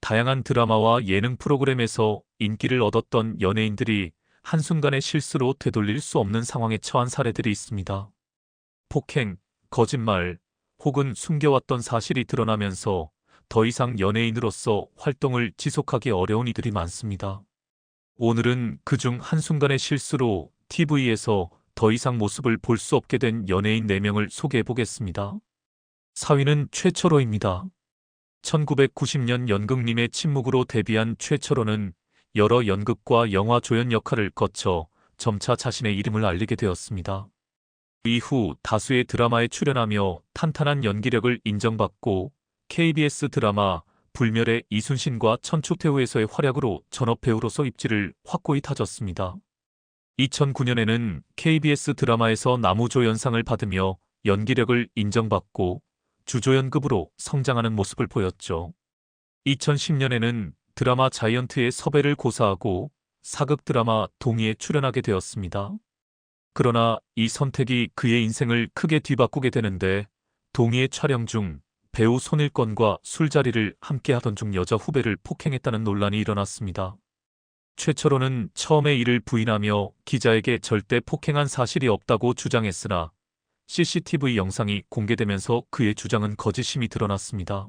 다양한 드라마와 예능 프로그램에서 인기를 얻었던 연예인들이 한순간의 실수로 되돌릴 수 없는 상황에 처한 사례들이 있습니다. 폭행, 거짓말, 혹은 숨겨왔던 사실이 드러나면서 더 이상 연예인으로서 활동을 지속하기 어려운 이들이 많습니다. 오늘은 그중 한순간의 실수로 TV에서 더 이상 모습을 볼 수 없게 된 연예인 4명을 소개해 보겠습니다. 4위는 최철호입니다. 1990년 연극님의 침묵으로 데뷔한 최철호는 여러 연극과 영화 조연 역할을 거쳐 점차 자신의 이름을 알리게 되었습니다. 이후 다수의 드라마에 출연하며 탄탄한 연기력을 인정받고 KBS 드라마 불멸의 이순신과 천추태후에서의 활약으로 전업배우로서 입지를 확고히 다졌습니다. 2009년에는 KBS 드라마에서 나무조연상을 받으며 연기력을 인정받고 주조연급으로 성장하는 모습을 보였죠. 2010년에는 드라마 자이언트의 섭외를 고사하고 사극 드라마 동의에 출연하게 되었습니다. 그러나 이 선택이 그의 인생을 크게 뒤바꾸게 되는데, 동의의 촬영 중 배우 손일권과 술자리를 함께하던 중 여자 후배를 폭행했다는 논란이 일어났습니다. 최철호는 처음에 이를 부인하며 기자에게 절대 폭행한 사실이 없다고 주장했으나 CCTV 영상이 공개되면서 그의 주장은 거짓임이 드러났습니다.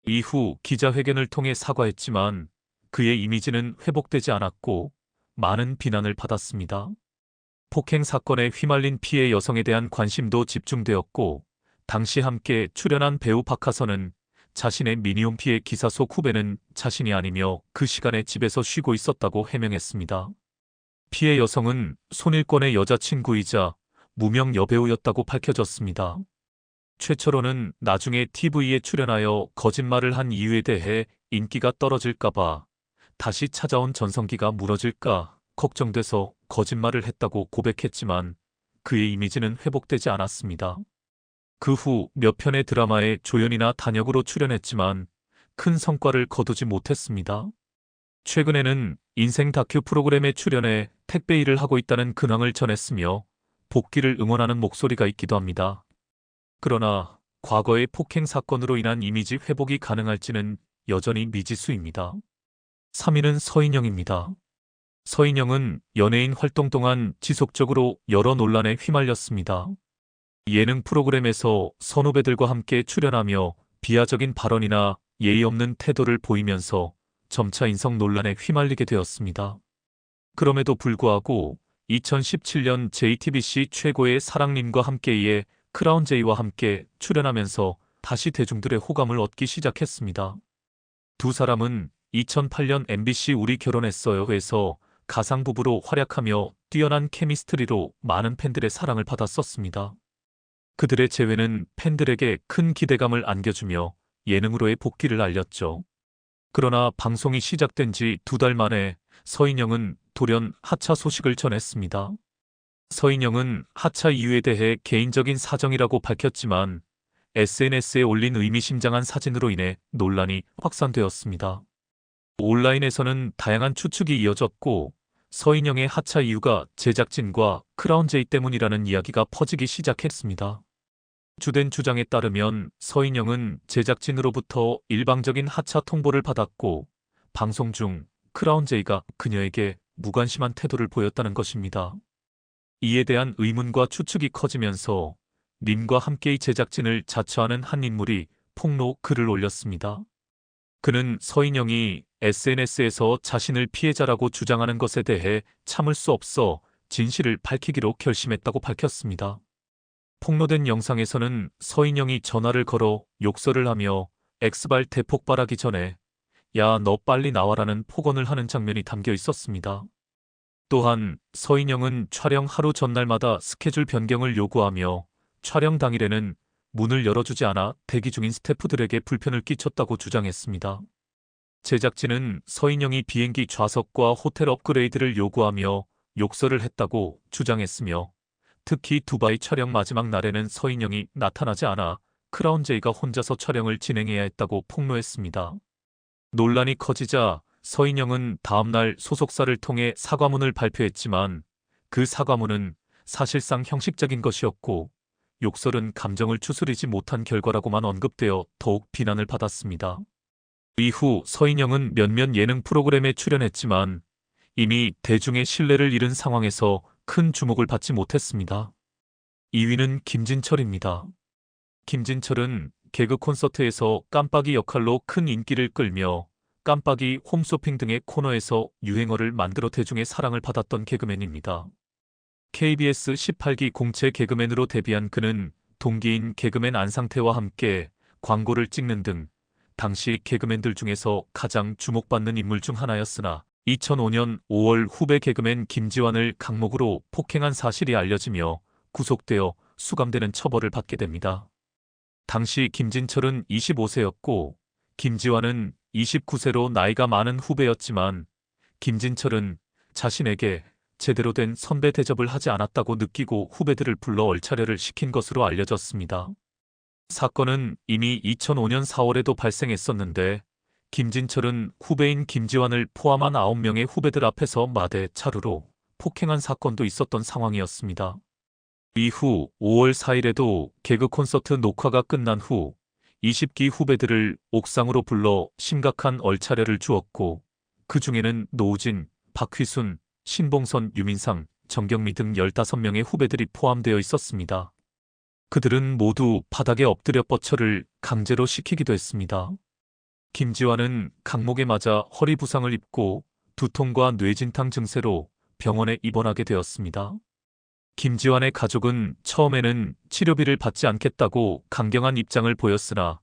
이후 기자회견을 통해 사과했지만 그의 이미지는 회복되지 않았고 많은 비난을 받았습니다. 폭행 사건에 휘말린 피해 여성에 대한 관심도 집중되었고, 당시 함께 출연한 배우 박하선은 자신의 미니홈피의 기사 속 후배는 자신이 아니며 그 시간에 집에서 쉬고 있었다고 해명했습니다. 피해 여성은 손일권의 여자친구이자 무명 여배우였다고 밝혀졌습니다. 최철호는 나중에 TV에 출연하여 거짓말을 한 이유에 대해 인기가 떨어질까봐, 다시 찾아온 전성기가 무너질까 걱정돼서 거짓말을 했다고 고백했지만 그의 이미지는 회복되지 않았습니다. 그 후 몇 편의 드라마에 조연이나 단역으로 출연했지만 큰 성과를 거두지 못했습니다. 최근에는 인생 다큐 프로그램에 출연해 택배 일을 하고 있다는 근황을 전했으며 복귀를 응원하는 목소리가 있기도 합니다. 그러나 과거의 폭행 사건으로 인한 이미지 회복이 가능할지는 여전히 미지수입니다. 3위는 서인영입니다. 서인영은 연예인 활동 동안 지속적으로 여러 논란에 휘말렸습니다. 예능 프로그램에서 선후배들과 함께 출연하며 비하적인 발언이나 예의 없는 태도를 보이면서 점차 인성 논란에 휘말리게 되었습니다. 그럼에도 불구하고 2017년 JTBC 최고의 사랑님과 함께의 크라운 제이와 함께 출연하면서 다시 대중들의 호감을 얻기 시작했습니다. 두 사람은 2008년 MBC 우리 결혼했어요에서 가상부부로 활약하며 뛰어난 케미스트리로 많은 팬들의 사랑을 받았었습니다. 그들의 재회는 팬들에게 큰 기대감을 안겨주며 예능으로의 복귀를 알렸죠. 그러나 방송이 시작된 지 2달 만에 서인영은 돌연 하차 소식을 전했습니다. 서인영은 하차 이유에 대해 개인적인 사정이라고 밝혔지만 SNS에 올린 의미심장한 사진으로 인해 논란이 확산되었습니다. 온라인에서는 다양한 추측이 이어졌고, 서인영의 하차 이유가 제작진과 크라운 제이 때문이라는 이야기가 퍼지기 시작했습니다. 주된 주장에 따르면 서인영은 제작진으로부터 일방적인 하차 통보를 받았고, 방송 중 크라운 제이가 그녀에게 무관심한 태도를 보였다는 것입니다. 이에 대한 의문과 추측이 커지면서 님과 함께의 제작진을 자처하는 한 인물이 폭로 글을 올렸습니다. 그는 서인영이 SNS에서 자신을 피해자라고 주장하는 것에 대해 참을 수 없어 진실을 밝히기로 결심했다고 밝혔습니다. 폭로된 영상에서는 서인영이 전화를 걸어 욕설을 하며 X발 대폭발하기 전에 야, 너 빨리 나와라는 폭언을 하는 장면이 담겨 있었습니다. 또한 서인영은 촬영 하루 전날마다 스케줄 변경을 요구하며 촬영 당일에는 문을 열어주지 않아 대기 중인 스태프들에게 불편을 끼쳤다고 주장했습니다. 제작진은 서인영이 비행기 좌석과 호텔 업그레이드를 요구하며 욕설을 했다고 주장했으며, 특히 두바이 촬영 마지막 날에는 서인영이 나타나지 않아 크라운 제이가 혼자서 촬영을 진행해야 했다고 폭로했습니다. 논란이 커지자 서인영은 다음날 소속사를 통해 사과문을 발표했지만 그 사과문은 사실상 형식적인 것이었고, 욕설은 감정을 추스리지 못한 결과라고만 언급되어 더욱 비난을 받았습니다. 이후 서인영은 몇몇 예능 프로그램에 출연했지만 이미 대중의 신뢰를 잃은 상황에서 큰 주목을 받지 못했습니다. 2위는 김진철입니다. 김진철은 개그 콘서트에서 깜빡이 역할로 큰 인기를 끌며 깜빡이 홈쇼핑 등의 코너에서 유행어를 만들어 대중의 사랑을 받았던 개그맨입니다. KBS 18기 공채 개그맨으로 데뷔한 그는 동기인 개그맨 안상태와 함께 광고를 찍는 등 당시 개그맨들 중에서 가장 주목받는 인물 중 하나였으나 2005년 5월 후배 개그맨 김지완을 강목으로 폭행한 사실이 알려지며 구속되어 수감되는 처벌을 받게 됩니다. 당시 김진철은 25세였고 김지완은 29세로 나이가 많은 후배였지만 김진철은 자신에게 제대로 된 선배 대접을 하지 않았다고 느끼고 후배들을 불러 얼차려를 시킨 것으로 알려졌습니다. 사건은 이미 2005년 4월에도 발생했었는데 김진철은 후배인 김지완을 포함한 9명의 후배들 앞에서 마대 차루로 폭행한 사건도 있었던 상황이었습니다. 이후 5월 4일에도 개그 콘서트 녹화가 끝난 후 20기 후배들을 옥상으로 불러 심각한 얼차려를 주었고 그 중에는 노우진, 박휘순, 신봉선, 유민상, 정경미 등 15명의 후배들이 포함되어 있었습니다. 그들은 모두 바닥에 엎드려 뻗쳐를 강제로 시키기도 했습니다. 김지완은 강목에 맞아 허리 부상을 입고 두통과 뇌진탕 증세로 병원에 입원하게 되었습니다. 김지완의 가족은 처음에는 치료비를 받지 않겠다고 강경한 입장을 보였으나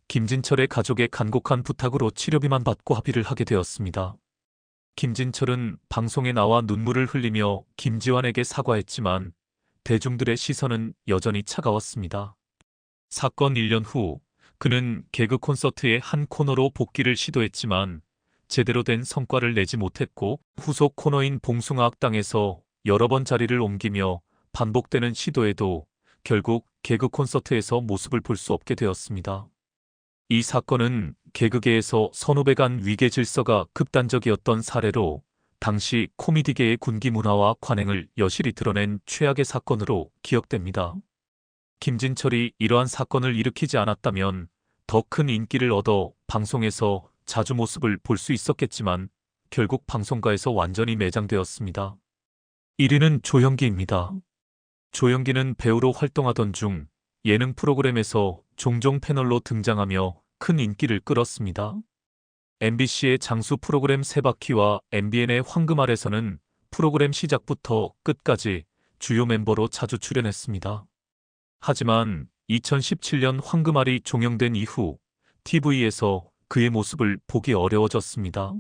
김진철의 가족의 간곡한 부탁으로 치료비만 받고 합의를 하게 되었습니다. 김진철은 방송에 나와 눈물을 흘리며 김지완에게 사과했지만 대중들의 시선은 여전히 차가웠습니다. 사건 1년 후 그는 개그 콘서트의 한 코너로 복귀를 시도했지만 제대로 된 성과를 내지 못했고 후속 코너인 봉숭아학당에서 여러 번 자리를 옮기며 반복되는 시도에도 결국 개그 콘서트에서 모습을 볼 수 없게 되었습니다. 이 사건은 개그계에서 선후배 간 위계 질서가 극단적이었던 사례로 당시 코미디계의 군기 문화와 관행을 여실히 드러낸 최악의 사건으로 기억됩니다. 김진철이 이러한 사건을 일으키지 않았다면 더 큰 인기를 얻어 방송에서 자주 모습을 볼 수 있었겠지만 결국 방송가에서 완전히 매장되었습니다. 1위는 조형기입니다. 조형기는 배우로 활동하던 중 예능 프로그램에서 종종 패널로 등장하며 큰 인기를 끌었습니다. MBC의 장수 프로그램 세바퀴와 MBN의 황금알에서는 프로그램 시작부터 끝까지 주요 멤버로 자주 출연했습니다. 하지만 2017년 황금알이 종영된 이후 TV에서 그의 모습을 보기 어려워졌습니다.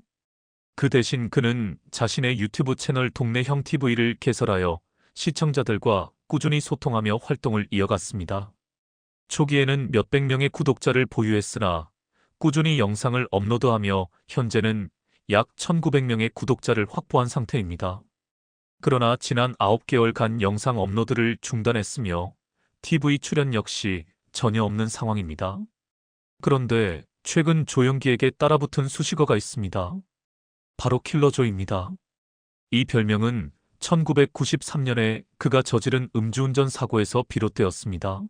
그 대신 그는 자신의 유튜브 채널 동네형 TV를 개설하여 시청자들과 꾸준히 소통하며 활동을 이어갔습니다. 초기에는 몇백 명의 구독자를 보유했으나 꾸준히 영상을 업로드하며 현재는 약 1900명의 구독자를 확보한 상태입니다. 그러나 지난 9개월간 영상 업로드를 중단했으며 TV 출연 역시 전혀 없는 상황입니다. 그런데 최근 조형기에게 따라붙은 수식어가 있습니다. 바로 킬러조입니다. 이 별명은 1993년에 그가 저지른 음주운전 사고에서 비롯되었습니다.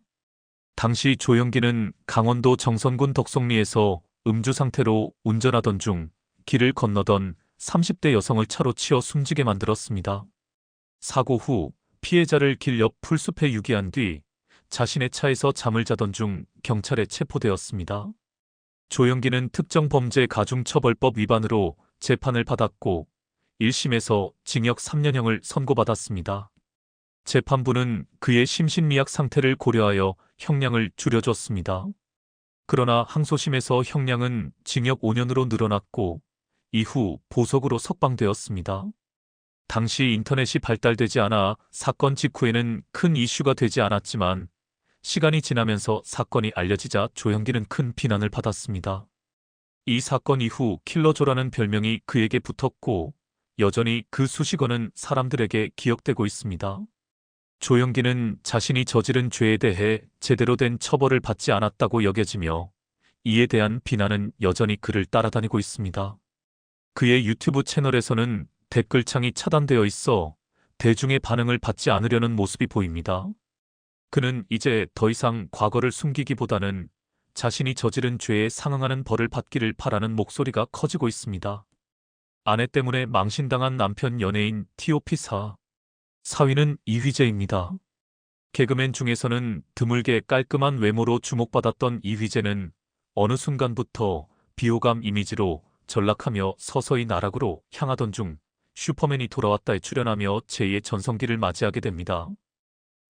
당시 조형기는 강원도 정선군 덕성리에서 음주 상태로 운전하던 중 길을 건너던 30대 여성을 차로 치어 숨지게 만들었습니다. 사고 후 피해자를 길 옆 풀숲에 유기한 뒤 자신의 차에서 잠을 자던 중 경찰에 체포되었습니다. 조형기는 특정범죄가중처벌법 위반으로 재판을 받았고 1심에서 징역 3년형을 선고받았습니다. 재판부는 그의 심신미약 상태를 고려하여 형량을 줄여줬습니다. 그러나 항소심에서 형량은 징역 5년으로 늘어났고 이후 보석으로 석방되었습니다. 당시 인터넷이 발달되지 않아 사건 직후에는 큰 이슈가 되지 않았지만 시간이 지나면서 사건이 알려지자 조형기는 큰 비난을 받았습니다. 이 사건 이후 킬러조라는 별명이 그에게 붙었고 여전히 그 수식어는 사람들에게 기억되고 있습니다. 조형기는 자신이 저지른 죄에 대해 제대로 된 처벌을 받지 않았다고 여겨지며 이에 대한 비난은 여전히 그를 따라다니고 있습니다. 그의 유튜브 채널에서는 댓글창이 차단되어 있어 대중의 반응을 받지 않으려는 모습이 보입니다. 그는 이제 더 이상 과거를 숨기기보다는 자신이 저지른 죄에 상응하는 벌을 받기를 바라는 목소리가 커지고 있습니다. 아내 때문에 망신당한 남편 연예인 티오피사. 4위는 이휘재입니다. 개그맨 중에서는 드물게 깔끔한 외모로 주목받았던 이휘재는 어느 순간부터 비호감 이미지로 전락하며 서서히 나락으로 향하던 중 슈퍼맨이 돌아왔다에 출연하며 제2의 전성기를 맞이하게 됩니다.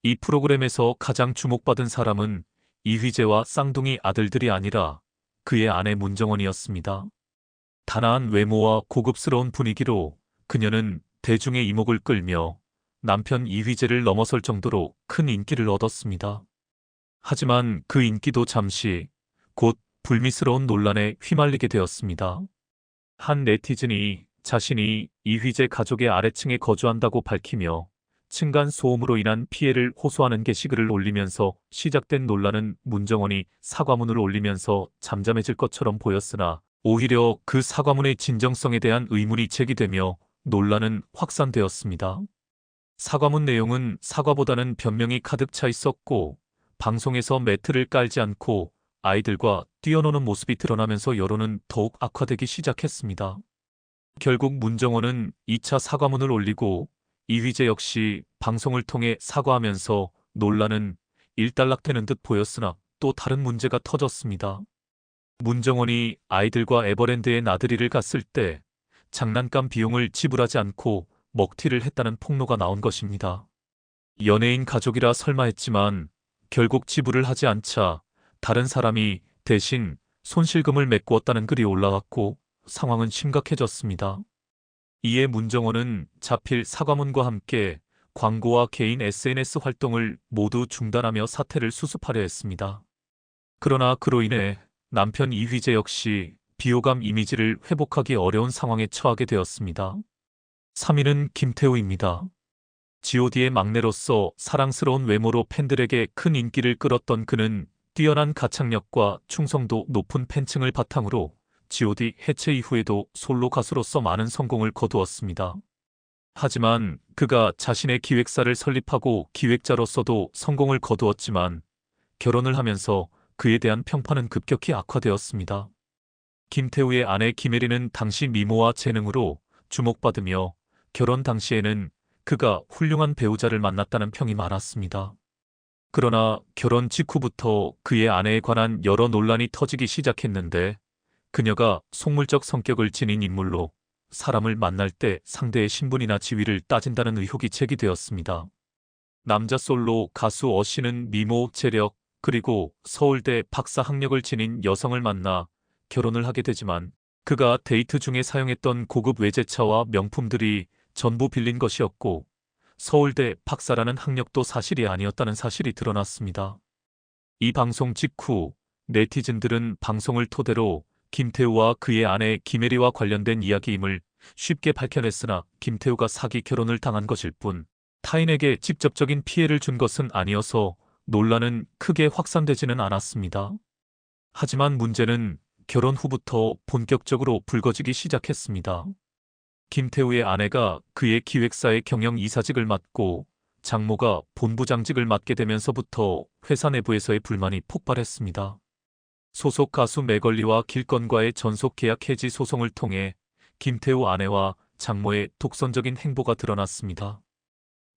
이 프로그램에서 가장 주목받은 사람은 이휘재와 쌍둥이 아들들이 아니라 그의 아내 문정원이었습니다. 단아한 외모와 고급스러운 분위기로 그녀는 대중의 이목을 끌며 남편 이휘재를 넘어설 정도로 큰 인기를 얻었습니다. 하지만 그 인기도 잠시 곧 불미스러운 논란에 휘말리게 되었습니다. 한 네티즌이 자신이 이휘재 가족의 아래층에 거주한다고 밝히며 층간 소음으로 인한 피해를 호소하는 게시글을 올리면서 시작된 논란은 문정원이 사과문을 올리면서 잠잠해질 것처럼 보였으나 오히려 그 사과문의 진정성에 대한 의문이 제기되며 논란은 확산되었습니다. 사과문 내용은 사과보다는 변명이 가득 차 있었고 방송에서 매트를 깔지 않고 아이들과 뛰어노는 모습이 드러나면서 여론은 더욱 악화되기 시작했습니다. 결국 문정원은 2차 사과문을 올리고 이휘재 역시 방송을 통해 사과하면서 논란은 일단락되는 듯 보였으나 또 다른 문제가 터졌습니다. 문정원이 아이들과 에버랜드에 나들이를 갔을 때 장난감 비용을 지불하지 않고 먹튀를 했다는 폭로가 나온 것입니다. 연예인 가족이라 설마 했지만 결국 지불을 하지 않자 다른 사람이 대신 손실금을 메꾸었다는 글이 올라왔고 상황은 심각해졌습니다. 이에 문정원은 자필 사과문과 함께 광고와 개인 SNS 활동을 모두 중단하며 사태를 수습하려 했습니다. 그러나 그로 인해 남편 이휘재 역시 비호감 이미지를 회복하기 어려운 상황에 처하게 되었습니다. 3위는 김태우입니다. god의 막내로서 사랑스러운 외모로 팬들에게 큰 인기를 끌었던 그는 뛰어난 가창력과 충성도 높은 팬층을 바탕으로 god 해체 이후에도 솔로 가수로서 많은 성공을 거두었습니다. 하지만 그가 자신의 기획사를 설립하고 기획자로서도 성공을 거두었지만 결혼을 하면서 그에 대한 평판은 급격히 악화되었습니다. 김태우의 아내 김혜리는 당시 미모와 재능으로 주목받으며 결혼 당시에는 그가 훌륭한 배우자를 만났다는 평이 많았습니다. 그러나 결혼 직후부터 그의 아내에 관한 여러 논란이 터지기 시작했는데 그녀가 속물적 성격을 지닌 인물로 사람을 만날 때 상대의 신분이나 지위를 따진다는 의혹이 제기되었습니다. 남자 솔로 가수 어씨는 미모, 재력, 그리고 서울대 박사 학력을 지닌 여성을 만나 결혼을 하게 되지만 그가 데이트 중에 사용했던 고급 외제차와 명품들이 전부 빌린 것이었고 서울대 박사라는 학력도 사실이 아니었다는 사실이 드러났습니다. 이 방송 직후 네티즌들은 방송을 토대로 김태우와 그의 아내 김혜리와 관련된 이야기임을 쉽게 밝혀냈으나 김태우가 사기 결혼을 당한 것일 뿐 타인에게 직접적인 피해를 준 것은 아니어서 논란은 크게 확산되지는 않았습니다. 하지만 문제는 결혼 후부터 본격적으로 불거지기 시작했습니다. 김태우의 아내가 그의 기획사의 경영 이사직을 맡고 장모가 본부장직을 맡게 되면서부터 회사 내부에서의 불만이 폭발했습니다. 소속 가수 맥걸리와 길건과의 전속 계약 해지 소송을 통해 김태우 아내와 장모의 독선적인 행보가 드러났습니다.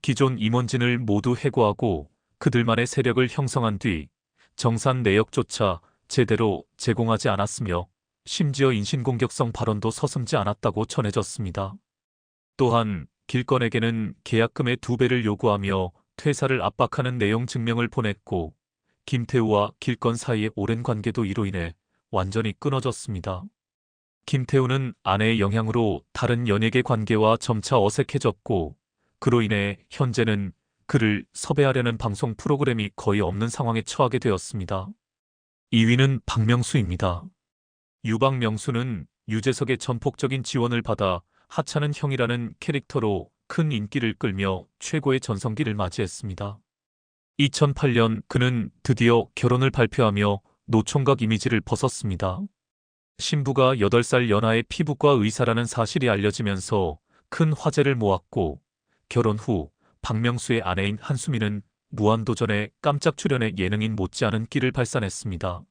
기존 임원진을 모두 해고하고 그들만의 세력을 형성한 뒤 정산 내역조차 제대로 제공하지 않았으며 심지어 인신공격성 발언도 서슴지 않았다고 전해졌습니다. 또한 길건에게는 계약금의 2배를 요구하며 퇴사를 압박하는 내용 증명을 보냈고 김태우와 길건 사이의 오랜 관계도 이로 인해 완전히 끊어졌습니다. 김태우는 아내의 영향으로 다른 연예계 관계와 점차 어색해졌고 그로 인해 현재는 그를 섭외하려는 방송 프로그램이 거의 없는 상황에 처하게 되었습니다. 2위는 박명수입니다. 유박명수는 유재석의 전폭적인 지원을 받아 하찮은 형이라는 캐릭터로 큰 인기를 끌며 최고의 전성기를 맞이했습니다. 2008년 그는 드디어 결혼을 발표하며 노총각 이미지를 벗었습니다. 신부가 8살 연하의 피부과 의사라는 사실이 알려지면서 큰 화제를 모았고 결혼 후 박명수의 아내인 한수미는 무한도전에 깜짝 출연해 예능인 못지않은 끼를 발산했습니다.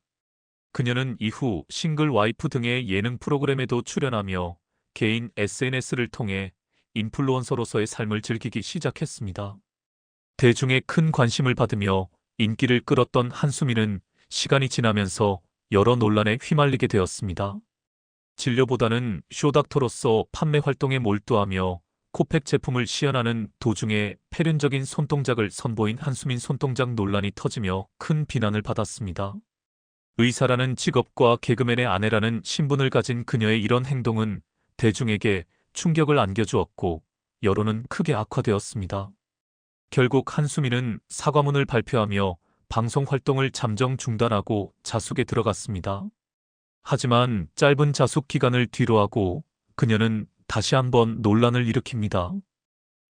그녀는 이후 싱글 와이프 등의 예능 프로그램에도 출연하며 개인 SNS를 통해 인플루언서로서의 삶을 즐기기 시작했습니다. 대중의 큰 관심을 받으며 인기를 끌었던 한수민은 시간이 지나면서 여러 논란에 휘말리게 되었습니다. 진료보다는 쇼닥터로서 판매 활동에 몰두하며 코팩 제품을 시연하는 도중에 폐륜적인 손동작을 선보인 한수민 손동작 논란이 터지며 큰 비난을 받았습니다. 의사라는 직업과 개그맨의 아내라는 신분을 가진 그녀의 이런 행동은 대중에게 충격을 안겨주었고 여론은 크게 악화되었습니다. 결국 한수민은 사과문을 발표하며 방송 활동을 잠정 중단하고 자숙에 들어갔습니다. 하지만 짧은 자숙 기간을 뒤로하고 그녀는 다시 한번 논란을 일으킵니다.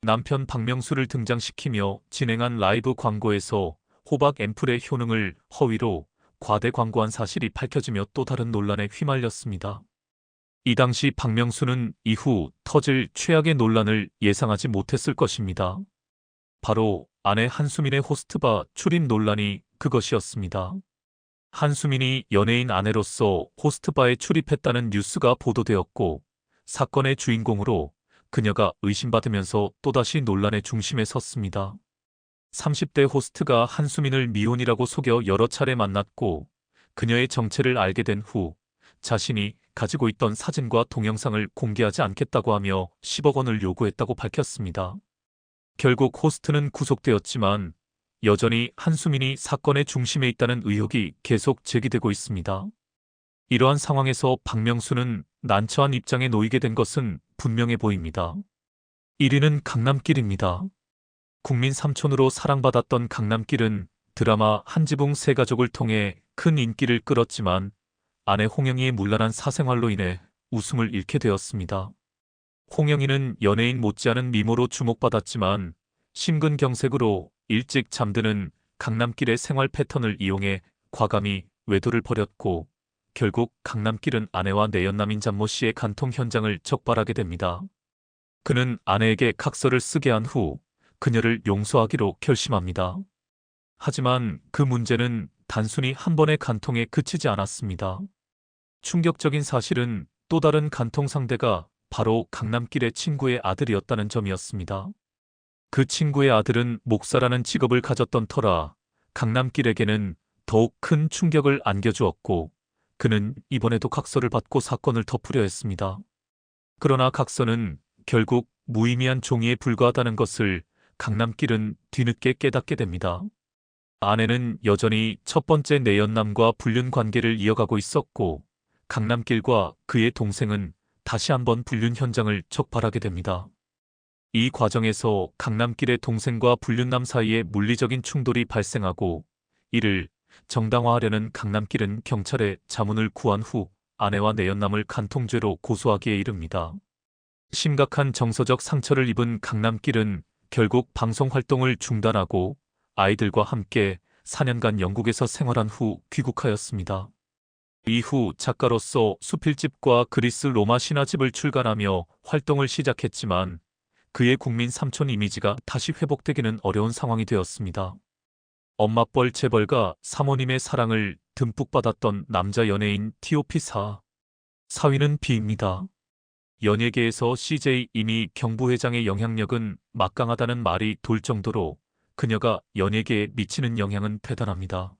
남편 박명수를 등장시키며 진행한 라이브 광고에서 호박 앰플의 효능을 허위로 과대 광고한 사실이 밝혀지며 또 다른 논란에 휘말렸습니다. 이 당시 박명수는 이후 터질 최악의 논란을 예상하지 못했을 것입니다. 바로 아내 한수민의 호스트바 출입 논란이 그것이었습니다. 한수민이 연예인 아내로서 호스트바에 출입했다는 뉴스가 보도되었고 사건의 주인공으로 그녀가 의심받으면서 또다시 논란의 중심에 섰습니다. 30대 호스트가 한수민을 미혼이라고 속여 여러 차례 만났고 그녀의 정체를 알게 된 후 자신이 가지고 있던 사진과 동영상을 공개하지 않겠다고 하며 10억 원을 요구했다고 밝혔습니다. 결국 호스트는 구속되었지만 여전히 한수민이 사건의 중심에 있다는 의혹이 계속 제기되고 있습니다. 이러한 상황에서 박명수는 난처한 입장에 놓이게 된 것은 분명해 보입니다. 1위는 강남길입니다. 국민 삼촌으로 사랑받았던 강남길은 드라마 한지붕 세 가족을 통해 큰 인기를 끌었지만 아내 홍영희의 문란한 사생활로 인해 웃음을 잃게 되었습니다. 홍영희는 연예인 못지않은 미모로 주목받았지만 심근경색으로 일찍 잠드는 강남길의 생활 패턴을 이용해 과감히 외도를 벌였고 결국 강남길은 아내와 내연남인 장모 씨의 간통 현장을 적발하게 됩니다. 그는 아내에게 각서를 쓰게 한 후 그녀를 용서하기로 결심합니다. 하지만 그 문제는 단순히 한 번의 간통에 그치지 않았습니다. 충격적인 사실은 또 다른 간통 상대가 바로 강남길의 친구의 아들이었다는 점이었습니다. 그 친구의 아들은 목사라는 직업을 가졌던 터라 강남길에게는 더욱 큰 충격을 안겨주었고 그는 이번에도 각서를 받고 사건을 덮으려 했습니다. 그러나 각서는 결국 무의미한 종이에 불과하다는 것을 강남길은 뒤늦게 깨닫게 됩니다. 아내는 여전히 첫 번째 내연남과 불륜 관계를 이어가고 있었고 강남길과 그의 동생은 다시 한번 불륜 현장을 적발하게 됩니다. 이 과정에서 강남길의 동생과 불륜남 사이에 물리적인 충돌이 발생하고 이를 정당화하려는 강남길은 경찰에 자문을 구한 후 아내와 내연남을 간통죄로 고소하기에 이릅니다. 심각한 정서적 상처를 입은 강남길은 결국 방송 활동을 중단하고 아이들과 함께 4년간 영국에서 생활한 후 귀국하였습니다. 이후 작가로서 수필집과 그리스 로마 신화집을 출간하며 활동을 시작했지만 그의 국민 삼촌 이미지가 다시 회복되기는 어려운 상황이 되었습니다. 엄마뻘 재벌가 사모님의 사랑을 듬뿍 받았던 남자 연예인 T.O.P. 사위는 B입니다. 연예계에서 CJ 이미 경부회장의 영향력은 막강하다는 말이 돌 정도로 그녀가 연예계에 미치는 영향은 대단합니다.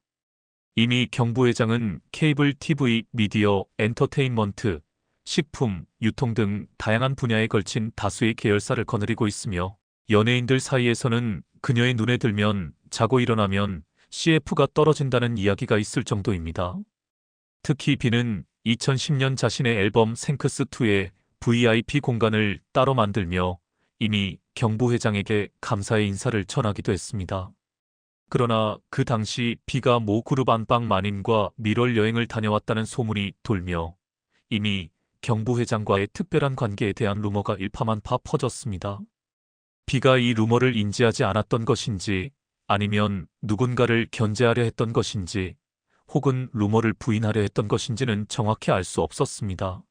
이미 경부회장은 케이블 TV, 미디어, 엔터테인먼트, 식품, 유통 등 다양한 분야에 걸친 다수의 계열사를 거느리고 있으며 연예인들 사이에서는 그녀의 눈에 들면 자고 일어나면 CF가 떨어진다는 이야기가 있을 정도입니다. 특히 B는 2010년 자신의 앨범 생크스2의 VIP 공간을 따로 만들며 이미 경부회장에게 감사의 인사를 전하기도 했습니다. 그러나 그 당시 B가 모 그룹 안방 마님과 밀월 여행을 다녀왔다는 소문이 돌며 이미 경부회장과의 특별한 관계에 대한 루머가 일파만파 퍼졌습니다. B가 이 루머를 인지하지 않았던 것인지 아니면 누군가를 견제하려 했던 것인지 혹은 루머를 부인하려 했던 것인지는 정확히 알 수 없었습니다.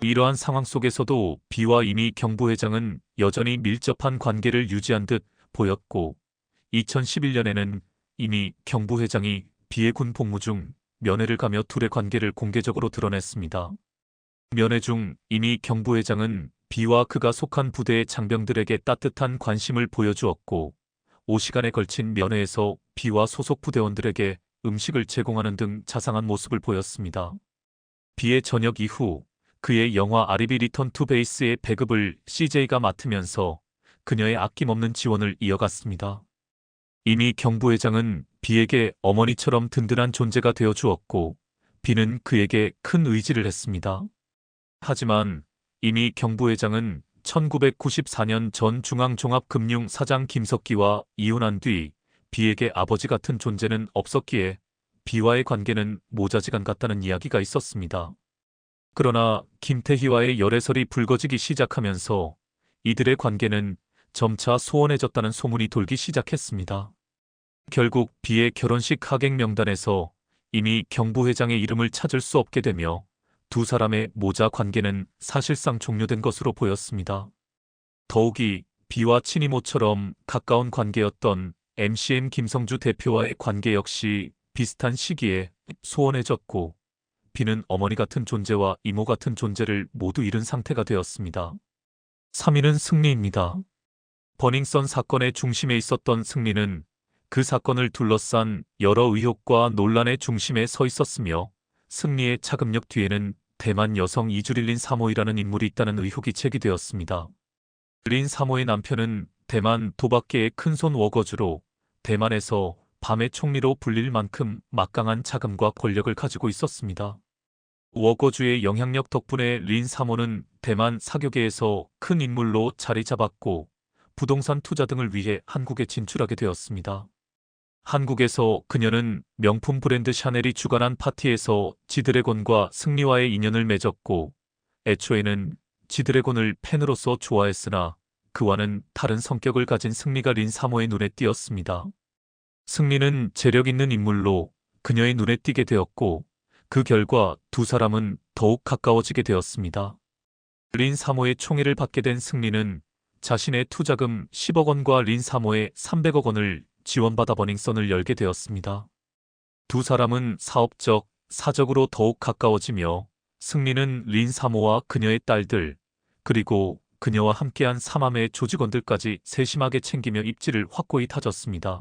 이러한 상황 속에서도 B와 이미 경부회장은 여전히 밀접한 관계를 유지한 듯 보였고 2011년에는 이미 경부회장이 B의 군 복무 중 면회를 가며 둘의 관계를 공개적으로 드러냈습니다. 면회 중 이미 경부회장은 비와 그가 속한 부대의 장병들에게 따뜻한 관심을 보여주었고 5시간에 걸친 면회에서 비와 소속 부대원들에게 음식을 제공하는 등 자상한 모습을 보였습니다. 비의 전역 이후 그의 영화 아리비 리턴 투 베이스의 배급을 CJ가 맡으면서 그녀의 아낌없는 지원을 이어갔습니다. 이미 경부회장은 비에게 어머니처럼 든든한 존재가 되어 주었고 비는 그에게 큰 의지를 했습니다. 하지만 이미 경부회장은 1994년 전 중앙종합금융사장 김석기와 이혼한 뒤 비에게 아버지 같은 존재는 없었기에 비와의 관계는 모자지간 같다는 이야기가 있었습니다. 그러나 김태희와의 열애설이 불거지기 시작하면서 이들의 관계는 점차 소원해졌다는 소문이 돌기 시작했습니다. 결국 비의 결혼식 하객 명단에서 이미 경부회장의 이름을 찾을 수 없게 되며 두 사람의 모자 관계는 사실상 종료된 것으로 보였습니다. 더욱이 비와 친이모처럼 가까운 관계였던 MCM 김성주 대표와의 관계 역시 비슷한 시기에 소원해졌고 비는 어머니 같은 존재와 이모 같은 존재를 모두 잃은 상태가 되었습니다. 3위는 승리입니다. 버닝썬 사건의 중심에 있었던 승리는 그 사건을 둘러싼 여러 의혹과 논란의 중심에 서 있었으며 승리의 차금력 뒤에는 대만 여성 이주릴 린 사모이라는 인물이 있다는 의혹이 제기되었습니다. 린 사모의 남편은 대만 도박계의 큰손 워거주로 대만에서 밤의 총리로 불릴 만큼 막강한 자금과 권력을 가지고 있었습니다. 워거주의 영향력 덕분에 린 사모는 대만 사교계에서 큰 인물로 자리 잡았고 부동산 투자 등을 위해 한국에 진출하게 되었습니다. 한국에서 그녀는 명품 브랜드 샤넬이 주관한 파티에서 지드래곤과 승리와의 인연을 맺었고 애초에는 지드래곤을 팬으로서 좋아했으나 그와는 다른 성격을 가진 승리가 린 사모의 눈에 띄었습니다. 승리는 재력 있는 인물로 그녀의 눈에 띄게 되었고 그 결과 두 사람은 더욱 가까워지게 되었습니다. 린 사모의 총애를 받게 된 승리는 자신의 투자금 10억 원과 린 사모의 300억 원을 지원받아 버닝썬을 열게 되었습니다. 두 사람은 사업적, 사적으로 더욱 가까워지며 승리는 린 사모와 그녀의 딸들, 그리고 그녀와 함께한 사마의 조직원들까지 세심하게 챙기며 입지를 확고히 다졌습니다.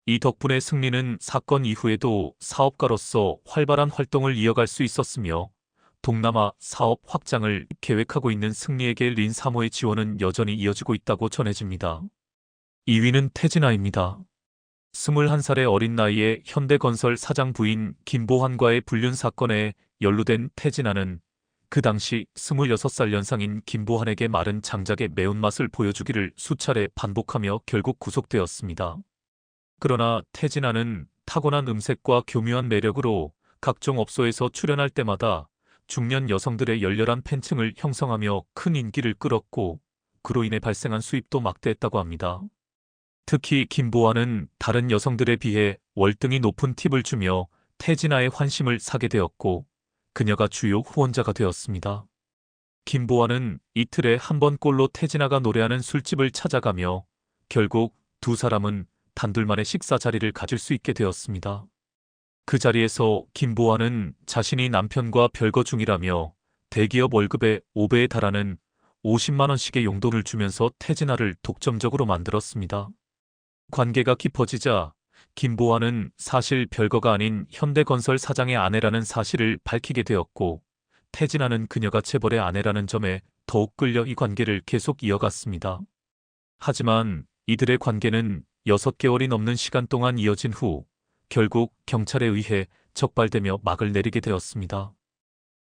이 덕분에 승리는 사건 이후에도 사업가로서 활발한 활동을 이어갈 수 있었으며 동남아 사업 확장을 계획하고 있는 승리에게 린 사모의 지원은 여전히 이어지고 있다고 전해집니다. 2위는 태진아입니다. 21살의 어린 나이에 현대건설 사장 부인 김보환과의 불륜 사건에 연루된 태진아는 그 당시 26살 연상인 김보환에게 마른 장작의 매운맛을 보여주기를 수차례 반복하며 결국 구속되었습니다. 그러나 태진아는 타고난 음색과 교묘한 매력으로 각종 업소에서 출연할 때마다 중년 여성들의 열렬한 팬층을 형성하며 큰 인기를 끌었고 그로 인해 발생한 수입도 막대했다고 합니다. 특히 김보환은 다른 여성들에 비해 월등히 높은 팁을 주며 태진아의 환심을 사게 되었고 그녀가 주요 후원자가 되었습니다. 김보환은 이틀에 한 번 꼴로 태진아가 노래하는 술집을 찾아가며 결국 두 사람은 단둘만의 식사 자리를 가질 수 있게 되었습니다. 그 자리에서 김보환은 자신이 남편과 별거 중이라며 대기업 월급의 5배에 달하는 50만 원씩의 용돈을 주면서 태진아를 독점적으로 만들었습니다. 관계가 깊어지자 김보환은 사실 별거가 아닌 현대건설 사장의 아내라는 사실을 밝히게 되었고 태진아는 그녀가 재벌의 아내라는 점에 더욱 끌려 이 관계를 계속 이어갔습니다. 하지만 이들의 관계는 6개월이 넘는 시간 동안 이어진 후 결국 경찰에 의해 적발되며 막을 내리게 되었습니다.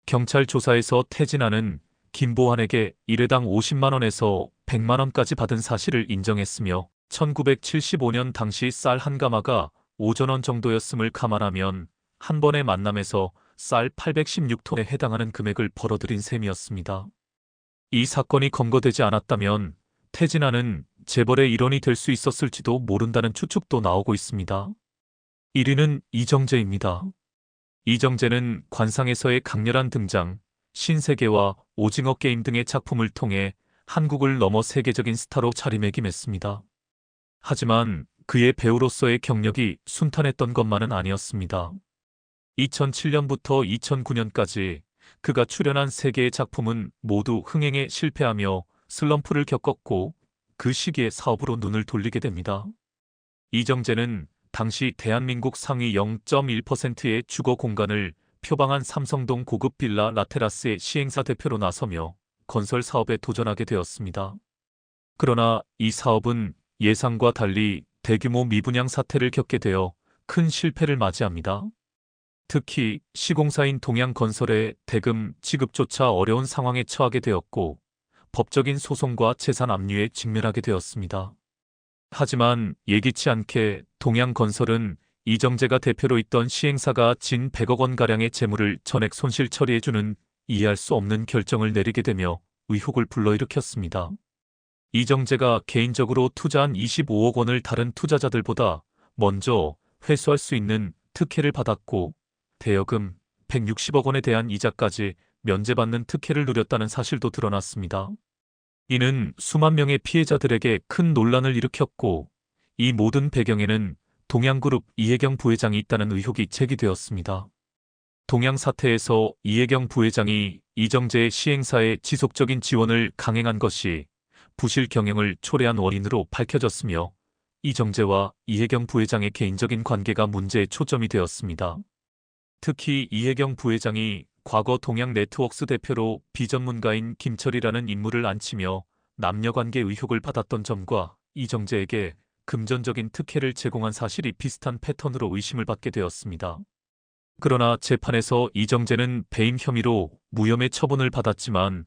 경찰 조사에서 태진아는 김보환에게 일회당 50만 원에서 100만 원까지 받은 사실을 인정했으며 1975년 당시 쌀 한 가마가 5,000원 정도였음을 감안하면 한 번의 만남에서 쌀 816톤에 해당하는 금액을 벌어들인 셈이었습니다. 이 사건이 검거되지 않았다면 태진아는 재벌의 일원이 될 수 있었을지도 모른다는 추측도 나오고 있습니다. 1위는 이정재입니다. 이정재는 관상에서의 강렬한 등장, 신세계와 오징어 게임 등의 작품을 통해 한국을 넘어 세계적인 스타로 자리매김했습니다. 하지만 그의 배우로서의 경력이 순탄했던 것만은 아니었습니다. 2007년부터 2009년까지 그가 출연한 3개의 작품은 모두 흥행에 실패하며 슬럼프를 겪었고 그 시기에 사업으로 눈을 돌리게 됩니다. 이정재는 당시 대한민국 상위 0.1%의 주거 공간을 표방한 삼성동 고급 빌라 라테라스의 시행사 대표로 나서며 건설 사업에 도전하게 되었습니다. 그러나 이 사업은 예상과 달리 대규모 미분양 사태를 겪게 되어 큰 실패를 맞이합니다. 특히 시공사인 동양건설의 대금 지급조차 어려운 상황에 처하게 되었고 법적인 소송과 재산 압류에 직면하게 되었습니다. 하지만 예기치 않게 동양건설은 이정재가 대표로 있던 시행사가 진 100억 원가량의 재물을 전액 손실 처리해주는 이해할 수 없는 결정을 내리게 되며 의혹을 불러일으켰습니다. 이정재가 개인적으로 투자한 25억 원을 다른 투자자들보다 먼저 회수할 수 있는 특혜를 받았고 대여금 160억 원에 대한 이자까지 면제받는 특혜를 누렸다는 사실도 드러났습니다. 이는 수만 명의 피해자들에게 큰 논란을 일으켰고 이 모든 배경에는 동양그룹 이해경 부회장이 있다는 의혹이 제기되었습니다. 동양 사태에서 이해경 부회장이 이정재의 시행사에 지속적인 지원을 강행한 것이 부실 경영을 초래한 원인으로 밝혀졌으며 이정재와 이해경 부회장의 개인적인 관계가 문제의 초점이 되었습니다. 특히 이해경 부회장이 과거 동양네트워크스 대표로 비전문가인 김철이라는 인물을 앉히며 남녀관계 의혹을 받았던 점과 이정재에게 금전적인 특혜를 제공한 사실이 비슷한 패턴으로 의심을 받게 되었습니다. 그러나 재판에서 이정재는 배임 혐의로 무혐의 처분을 받았지만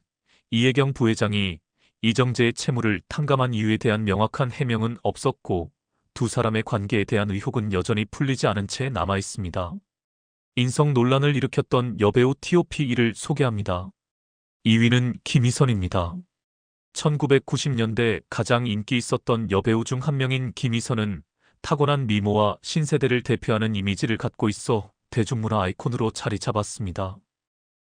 이해경 부회장이 이정재의 채무를 탕감한 이유에 대한 명확한 해명은 없었고 두 사람의 관계에 대한 의혹은 여전히 풀리지 않은 채 남아 있습니다. 인성 논란을 일으켰던 여배우 TOP1을 소개합니다. 2위는 김희선입니다. 1990년대 가장 인기 있었던 여배우 중 한 명인 김희선은 타고난 미모와 신세대를 대표하는 이미지를 갖고 있어 대중문화 아이콘으로 자리 잡았습니다.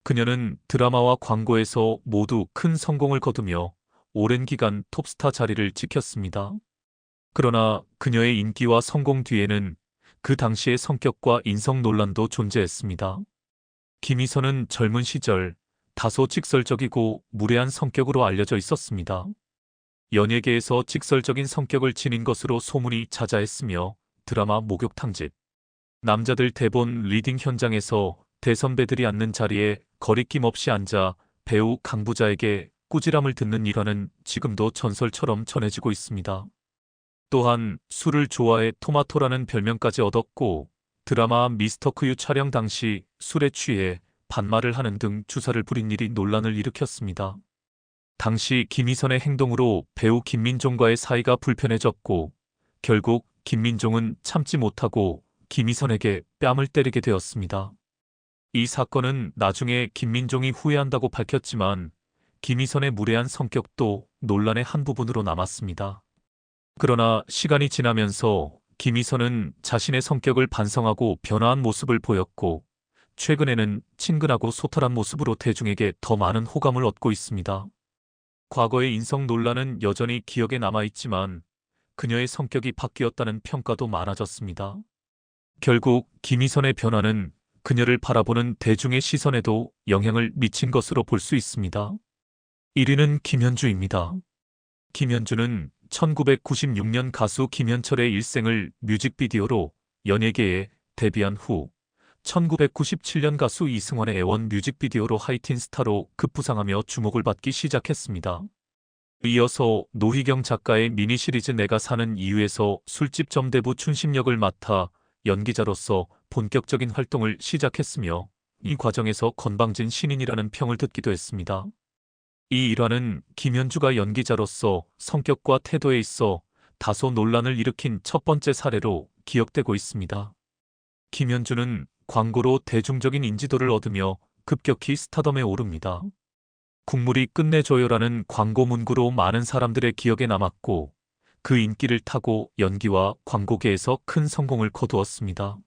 그녀는 드라마와 광고에서 모두 큰 성공을 거두며 오랜 기간 톱스타 자리를 지켰습니다. 그러나 그녀의 인기와 성공 뒤에는 그 당시의 성격과 인성 논란도 존재했습니다. 김희선은 젊은 시절 다소 직설적이고 무례한 성격으로 알려져 있었습니다. 연예계에서 직설적인 성격을 지닌 것으로 소문이 자자했으며 드라마 목욕탕집, 남자들 대본 리딩 현장에서 대선배들이 앉는 자리에 거리낌 없이 앉아 배우 강부자에게 꾸지람을 듣는 일화는 지금도 전설처럼 전해지고 있습니다. 또한 술을 좋아해 토마토라는 별명까지 얻었고 드라마 미스터 크유 촬영 당시 술에 취해 반말을 하는 등 주사를 부린 일이 논란을 일으켰습니다. 당시 김희선의 행동으로 배우 김민종과의 사이가 불편해졌고 결국 김민종은 참지 못하고 김희선에게 뺨을 때리게 되었습니다. 이 사건은 나중에 김민종이 후회한다고 밝혔지만 김희선의 무례한 성격도 논란의 한 부분으로 남았습니다. 그러나 시간이 지나면서 김희선은 자신의 성격을 반성하고 변화한 모습을 보였고 최근에는 친근하고 소탈한 모습으로 대중에게 더 많은 호감을 얻고 있습니다. 과거의 인성 논란은 여전히 기억에 남아있지만 그녀의 성격이 바뀌었다는 평가도 많아졌습니다. 결국 김희선의 변화는 그녀를 바라보는 대중의 시선에도 영향을 미친 것으로 볼 수 있습니다. 1위는 김현주입니다. 김현주는 1996년 가수 김현철의 일생을 뮤직비디오로 연예계에 데뷔한 후 1997년 가수 이승환의 애원 뮤직비디오로 하이틴 스타로 급부상하며 주목을 받기 시작했습니다. 이어서 노희경 작가의 미니 시리즈 내가 사는 이유에서 술집 점대부 춘심 역을 맡아 연기자로서 본격적인 활동을 시작했으며 이 과정에서 건방진 신인이라는 평을 듣기도 했습니다. 이 일화는 김현주가 연기자로서 성격과 태도에 있어 다소 논란을 일으킨 첫 번째 사례로 기억되고 있습니다. 김현주는 광고로 대중적인 인지도를 얻으며 급격히 스타덤에 오릅니다. 국물이 끝내줘요라는 광고 문구로 많은 사람들의 기억에 남았고 그 인기를 타고 연기와 광고계에서 큰 성공을 거두었습니다.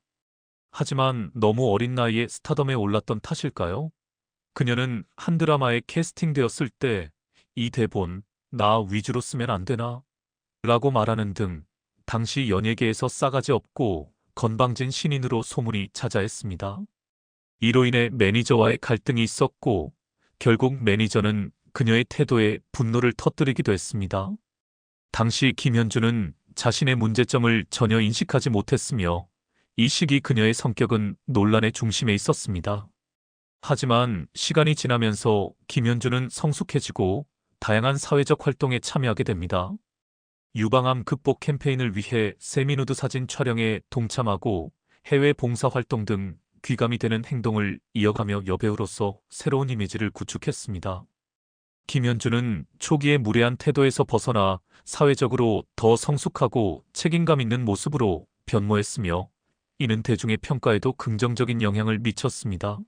하지만 너무 어린 나이에 스타덤에 올랐던 탓일까요? 그녀는 한 드라마에 캐스팅되었을 때 이 대본 나 위주로 쓰면 안 되나? 라고 말하는 등 당시 연예계에서 싸가지 없고 건방진 신인으로 소문이 자자했습니다. 이로 인해 매니저와의 갈등이 있었고 결국 매니저는 그녀의 태도에 분노를 터뜨리기도 했습니다. 당시 김현주는 자신의 문제점을 전혀 인식하지 못했으며 이 시기 그녀의 성격은 논란의 중심에 있었습니다. 하지만 시간이 지나면서 김현주는 성숙해지고 다양한 사회적 활동에 참여하게 됩니다. 유방암 극복 캠페인을 위해 세미누드 사진 촬영에 동참하고 해외 봉사활동 등 귀감이 되는 행동을 이어가며 여배우로서 새로운 이미지를 구축했습니다. 김현주는 초기의 무례한 태도에서 벗어나 사회적으로 더 성숙하고 책임감 있는 모습으로 변모했으며 이는 대중의 평가에도 긍정적인 영향을 미쳤습니다.